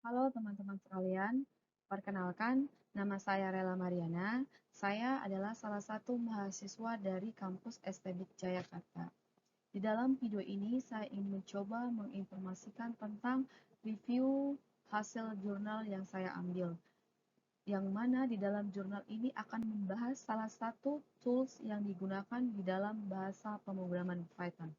Halo teman-teman sekalian, perkenalkan nama saya Rela Mariana. Saya adalah salah satu mahasiswa dari kampus STB Jayakarta. Di dalam video ini saya ingin mencoba menginformasikan tentang review hasil jurnal yang saya ambil, yang mana di dalam jurnal ini akan membahas salah satu tools yang digunakan di dalam bahasa pemrograman Python.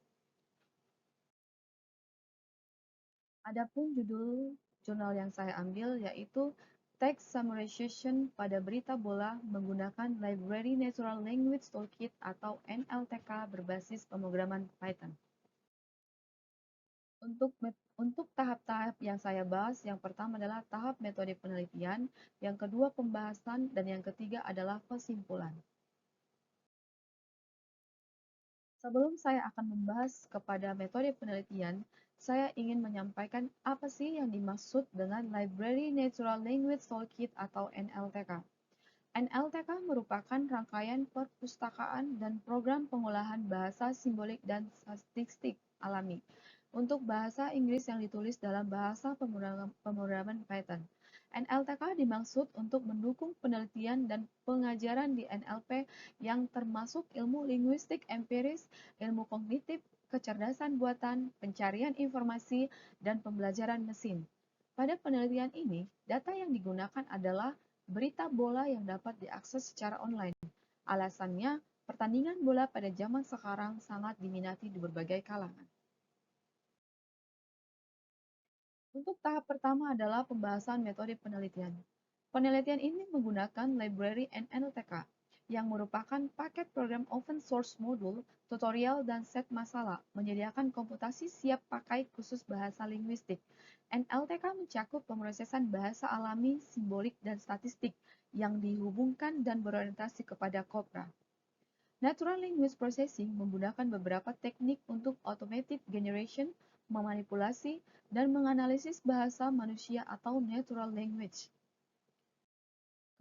Adapun judul jurnal yang saya ambil yaitu Text Summarization pada Berita Bola menggunakan Library Natural Language Toolkit atau NLTK berbasis pemrograman Python. Untuk tahap-tahap yang saya bahas, yang pertama adalah tahap metode penelitian, yang kedua pembahasan, dan yang ketiga adalah kesimpulan. Sebelum saya akan membahas kepada metode penelitian, saya ingin menyampaikan apa sih yang dimaksud dengan Library Natural Language Toolkit atau NLTK. NLTK merupakan rangkaian perpustakaan dan program pengolahan bahasa simbolik dan statistik alami untuk bahasa Inggris yang ditulis dalam bahasa pemrograman Python. NLTK dimaksud untuk mendukung penelitian dan pengajaran di NLP yang termasuk ilmu linguistik empiris, ilmu kognitif, kecerdasan buatan, pencarian informasi, dan pembelajaran mesin. Pada penelitian ini, data yang digunakan adalah berita bola yang dapat diakses secara online. Alasannya, pertandingan bola pada zaman sekarang sangat diminati di berbagai kalangan. Untuk tahap pertama adalah pembahasan metode penelitian. Penelitian ini menggunakan library NLTK, yang merupakan paket program open source modul, tutorial, dan set masalah, menyediakan komputasi siap pakai khusus bahasa linguistik. NLTK mencakup pemrosesan bahasa alami, simbolik, dan statistik yang dihubungkan dan berorientasi kepada Copra. Natural Language Processing menggunakan beberapa teknik untuk automated generation, memanipulasi, dan menganalisis bahasa manusia atau natural language.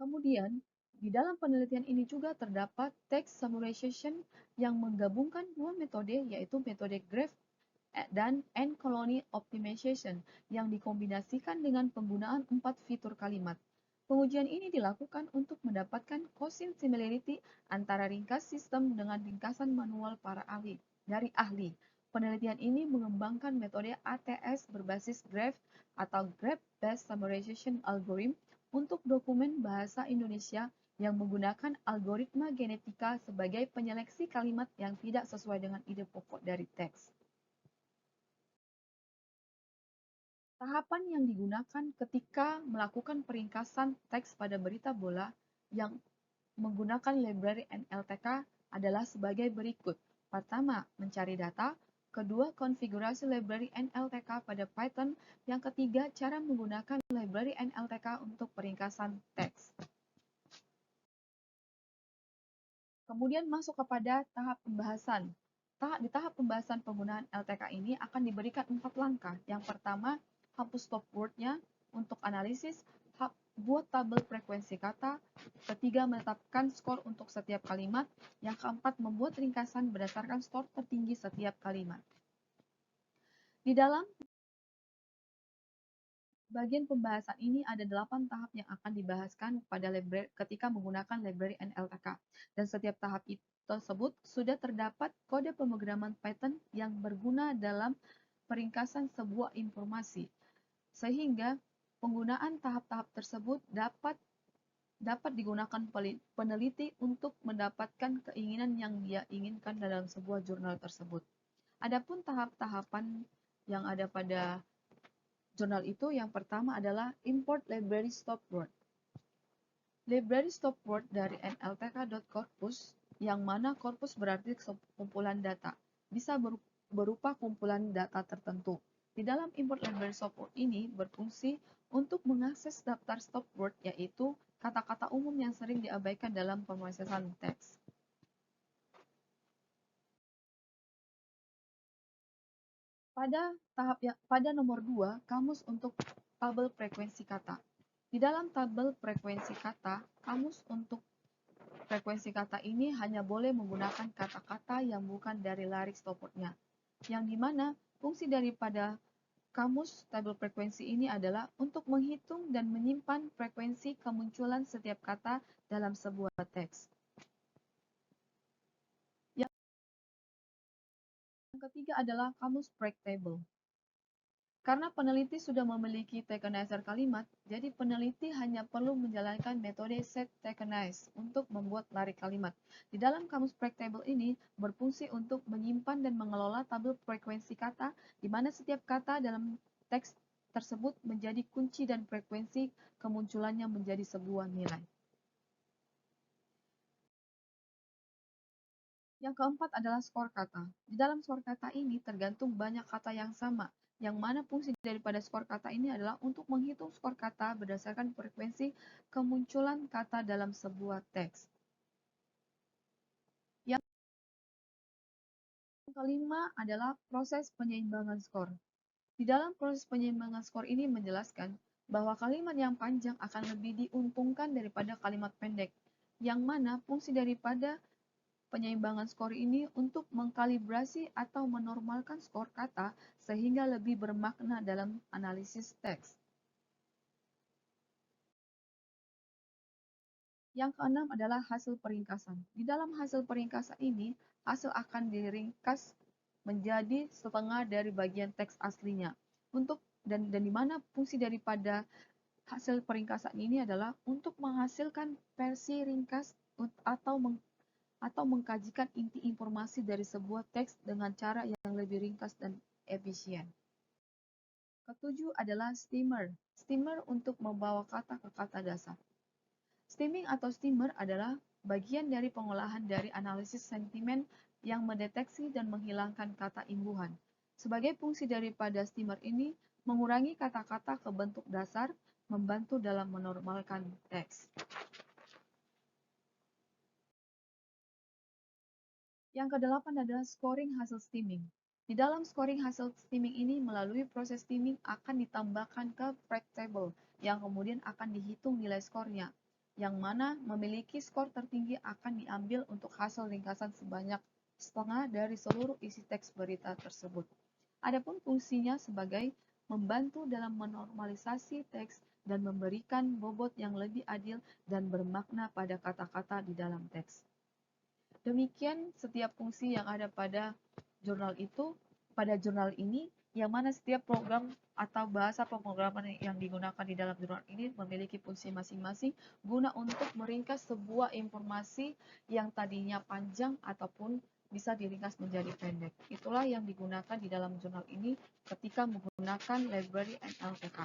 Kemudian, di dalam penelitian ini juga terdapat text summarization yang menggabungkan dua metode, yaitu metode graph dan N-colony optimization yang dikombinasikan dengan penggunaan 4 fitur kalimat. Pengujian ini dilakukan untuk mendapatkan quotient similarity antara ringkas sistem dengan ringkasan manual para ahli. Dari ahli, penelitian ini mengembangkan metode ATS berbasis graph atau Graph Based Summarization Algorithm untuk dokumen bahasa Indonesia yang menggunakan algoritma genetika sebagai penyeleksi kalimat yang tidak sesuai dengan ide pokok dari teks. Tahapan yang digunakan ketika melakukan peringkasan teks pada berita bola yang menggunakan library NLTK adalah sebagai berikut. Pertama, mencari data. Kedua, konfigurasi library NLTK pada Python. Yang ketiga, cara menggunakan library NLTK untuk peringkasan teks. Kemudian masuk kepada tahap pembahasan. Di tahap pembahasan penggunaan LTK ini akan diberikan 4 langkah. Yang pertama, hapus stop word-nya untuk analisis, buat tabel frekuensi kata. Ketiga, menetapkan skor untuk setiap kalimat. Yang keempat, membuat ringkasan berdasarkan skor tertinggi setiap kalimat. Di dalam bagian pembahasan ini ada 8 tahap yang akan dibahaskan pada ketika menggunakan library NLTK. Dan setiap tahap tersebut sudah terdapat kode pemrograman Python yang berguna dalam peringkasan sebuah informasi. Sehingga penggunaan tahap-tahap tersebut dapat digunakan peneliti untuk mendapatkan keinginan yang dia inginkan dalam sebuah jurnal tersebut. Adapun tahap-tahapan yang ada pada jurnal itu, yang pertama adalah import library stop word. Library stop word dari nltk.corpus, yang mana corpus berarti kumpulan data, bisa berupa kumpulan data tertentu. Di dalam import library stop word ini berfungsi untuk mengakses daftar stop word, yaitu kata-kata umum yang sering diabaikan dalam pemrosesan teks. Pada nomor 2, kamus untuk tabel frekuensi kata. Di dalam tabel frekuensi kata, kamus untuk frekuensi kata ini hanya boleh menggunakan kata-kata yang bukan dari larik stop word-nya, yang dimana fungsi daripada Kamus tabel frekuensi ini adalah untuk menghitung dan menyimpan frekuensi kemunculan setiap kata dalam sebuah teks. Yang ketiga adalah kamus break table. Karena peneliti sudah memiliki tokenizer kalimat, jadi peneliti hanya perlu menjalankan metode set tokenize untuk membuat lari kalimat. Di dalam kamus break table ini berfungsi untuk menyimpan dan mengelola tabel frekuensi kata, di mana setiap kata dalam teks tersebut menjadi kunci dan frekuensi kemunculannya menjadi sebuah nilai. Yang keempat adalah skor kata. Di dalam skor kata ini tergantung banyak kata yang sama, yang mana fungsi daripada skor kata ini adalah untuk menghitung skor kata berdasarkan frekuensi kemunculan kata dalam sebuah teks. Yang kelima adalah proses penyeimbangan skor. Di dalam proses penyeimbangan skor ini menjelaskan bahwa kalimat yang panjang akan lebih diuntungkan daripada kalimat pendek, yang mana fungsi daripada penyeimbangan skor ini untuk mengkalibrasi atau menormalkan skor kata sehingga lebih bermakna dalam analisis teks. Yang keenam adalah hasil peringkasan. Di dalam hasil peringkasan ini, hasil akan diringkas menjadi setengah dari bagian teks aslinya. Dan di mana fungsi daripada hasil peringkasan ini adalah untuk menghasilkan versi ringkas atau mengkajikan inti informasi dari sebuah teks dengan cara yang lebih ringkas dan efisien. Ketujuh adalah steamer. Steamer untuk membawa kata ke kata dasar. Stemming atau steamer adalah bagian dari pengolahan dari analisis sentimen yang mendeteksi dan menghilangkan kata imbuhan. Sebagai fungsi daripada steamer ini, mengurangi kata-kata ke bentuk dasar, membantu dalam menormalkan teks. Yang kedelapan adalah scoring hasil stemming. Di dalam scoring hasil stemming ini, melalui proses stemming akan ditambahkan ke break table, yang kemudian akan dihitung nilai skornya, yang mana memiliki skor tertinggi akan diambil untuk hasil ringkasan sebanyak setengah dari seluruh isi teks berita tersebut. Adapun fungsinya sebagai membantu dalam menormalisasi teks dan memberikan bobot yang lebih adil dan bermakna pada kata-kata di dalam teks. Demikian setiap fungsi yang ada pada jurnal ini, yang mana setiap program atau bahasa pemrograman yang digunakan di dalam jurnal ini memiliki fungsi masing-masing guna untuk meringkas sebuah informasi yang tadinya panjang ataupun bisa diringkas menjadi pendek. Itulah yang digunakan di dalam jurnal ini ketika menggunakan library NLTK.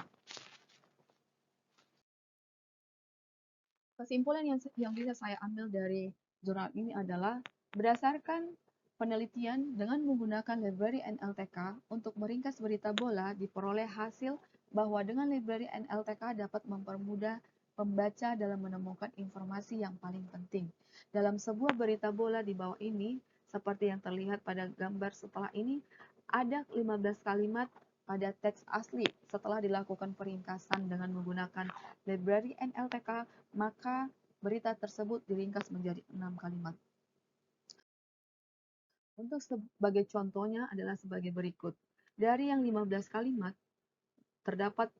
Kesimpulan yang bisa saya ambil dari jurnal ini adalah berdasarkan penelitian dengan menggunakan library NLTK untuk meringkas berita bola, diperoleh hasil bahwa dengan library NLTK dapat mempermudah pembaca dalam menemukan informasi yang paling penting. Dalam sebuah berita bola di bawah ini, seperti yang terlihat pada gambar setelah ini, ada 15 kalimat pada teks asli. Setelah dilakukan peringkasan dengan menggunakan library NLTK, maka berita tersebut diringkas menjadi 6 kalimat. Untuk sebagai contohnya adalah sebagai berikut. Dari yang 15 kalimat, terdapat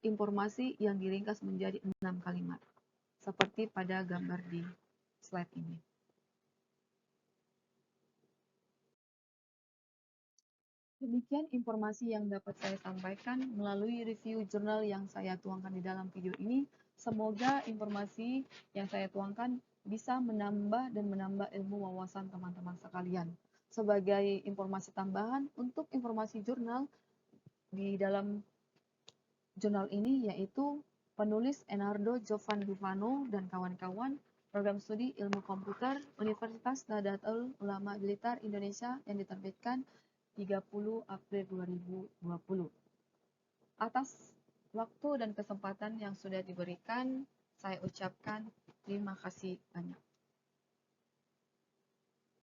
informasi yang diringkas menjadi 6 kalimat. Seperti pada gambar di slide ini. Demikian informasi yang dapat saya sampaikan melalui review jurnal yang saya tuangkan di dalam video ini. Semoga informasi yang saya tuangkan bisa menambah ilmu wawasan teman-teman sekalian. Sebagai informasi tambahan, untuk informasi jurnal di dalam jurnal ini yaitu penulis Enardo Jovan Duvano dan kawan-kawan, program studi ilmu komputer Universitas Nahdlatul Ulama Blitar Indonesia yang diterbitkan 30 April 2020. Atas waktu dan kesempatan yang sudah diberikan, saya ucapkan terima kasih banyak.